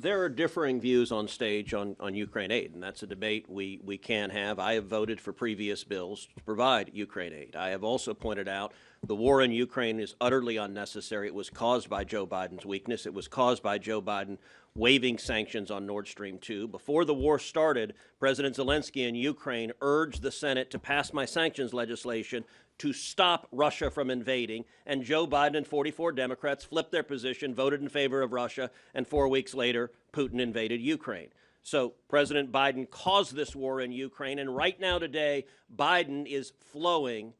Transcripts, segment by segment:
there are differing views on stage on Ukraine aid, and that's a debate we can have. I have voted for previous bills to provide Ukraine aid. I have also pointed out the war in Ukraine is utterly unnecessary. It was caused by Joe Biden's weakness. It was caused by Joe Biden waiving sanctions on Nord Stream 2. Before the war started, President Zelensky in Ukraine urged the Senate to pass my sanctions legislation to stop Russia from invading, and Joe Biden and 44 Democrats flipped their position, voted in favor of Russia, and 4 weeks later, Putin invaded Ukraine. So President Biden caused this war in Ukraine, and right now today, Biden is flowing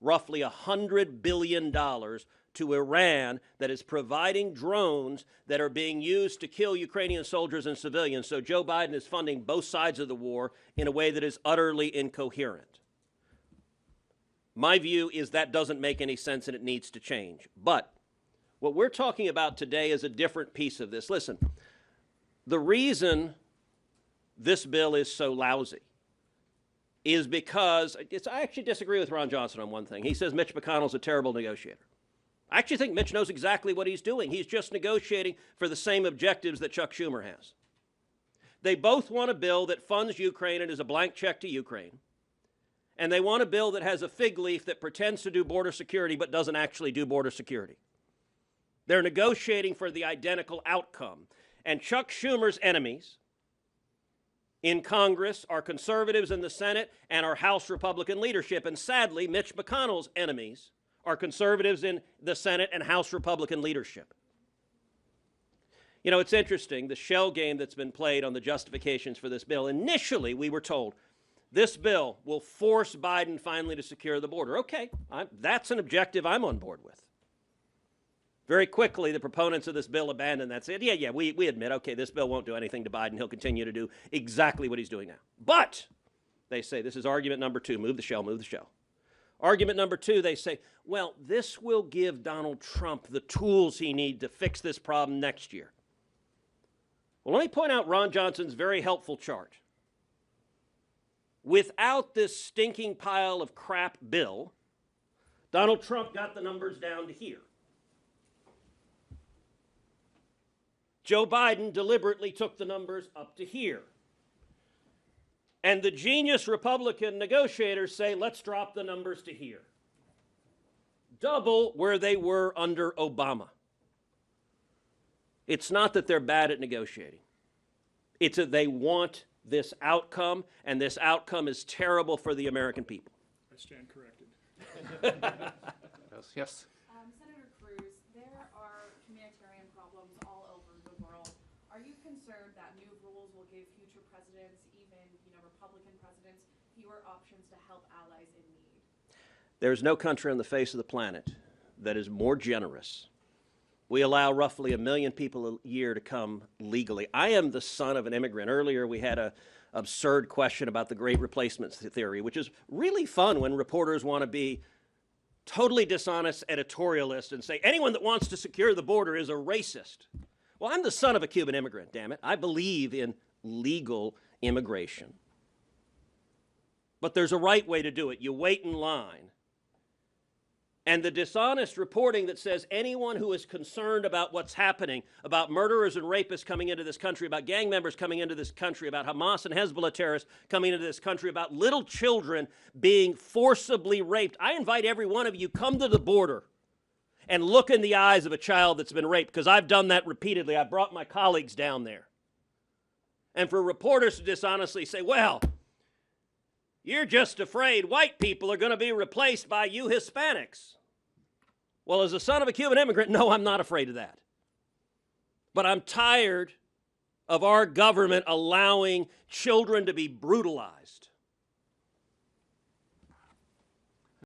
roughly $100 billion to Iran that is providing drones that are being used to kill Ukrainian soldiers and civilians. So Joe Biden is funding both sides of the war in a way that is utterly incoherent. My view is that doesn't make any sense and it needs to change. But what we're talking about today is a different piece of this. Listen, the reason this bill is so lousy is because I actually disagree with Ron Johnson on one thing. He says Mitch McConnell's a terrible negotiator. I actually think Mitch knows exactly what he's doing. He's just negotiating for the same objectives that Chuck Schumer has. They both want a bill that funds Ukraine and is a blank check to Ukraine. And they want a bill that has a fig leaf that pretends to do border security but doesn't actually do border security. They're negotiating for the identical outcome. And Chuck Schumer's enemies in Congress are conservatives in the Senate and our House Republican leadership. And sadly, Mitch McConnell's enemies are conservatives in the Senate and House Republican leadership. You know, it's interesting, the shell game that's been played on the justifications for this bill. Initially, we were told this bill will force Biden finally to secure the border. Okay, that's an objective I'm on board with. Very quickly, the proponents of this bill abandoned that, said, yeah, we admit, okay, this bill won't do anything to Biden. He'll continue to do exactly what he's doing now. But, they say, this is argument number 2, move the shell, move the shell. Argument number 2, they say, well, this will give Donald Trump the tools he needs to fix this problem next year. Well, let me point out Ron Johnson's very helpful chart. Without this stinking pile of crap bill, Donald Trump got the numbers down to here. Joe Biden deliberately took the numbers up to here. And the genius Republican negotiators say, let's drop the numbers to here. Double where they were under Obama. It's not that they're bad at negotiating. It's that they want this outcome, and this outcome is terrible for the American people. I stand corrected. Yes. Senator Cruz, there are humanitarian problems all over the world. Are you concerned that new rules will give future presidents, even Republican presidents, fewer options to help allies in need? There's no country on the face of the planet that is more generous. We allow roughly 1 million people a year to come legally. I am the son of an immigrant. Earlier we had an absurd question about the great replacement theory, which is really fun when reporters want to be totally dishonest editorialists and say anyone that wants to secure the border is a racist. Well, I'm the son of a Cuban immigrant, damn it. I believe in legal immigration. But there's a right way to do it. You wait in line. And the dishonest reporting that says anyone who is concerned about what's happening, about murderers and rapists coming into this country, about gang members coming into this country, about Hamas and Hezbollah terrorists coming into this country, about little children being forcibly raped. I invite every one of you, come to the border and look in the eyes of a child that's been raped, because I've done that repeatedly. I brought my colleagues down there. And for reporters to dishonestly say, well, you're just afraid white people are going to be replaced by you Hispanics. Well, as a son of a Cuban immigrant, no, I'm not afraid of that. But I'm tired of our government allowing children to be brutalized.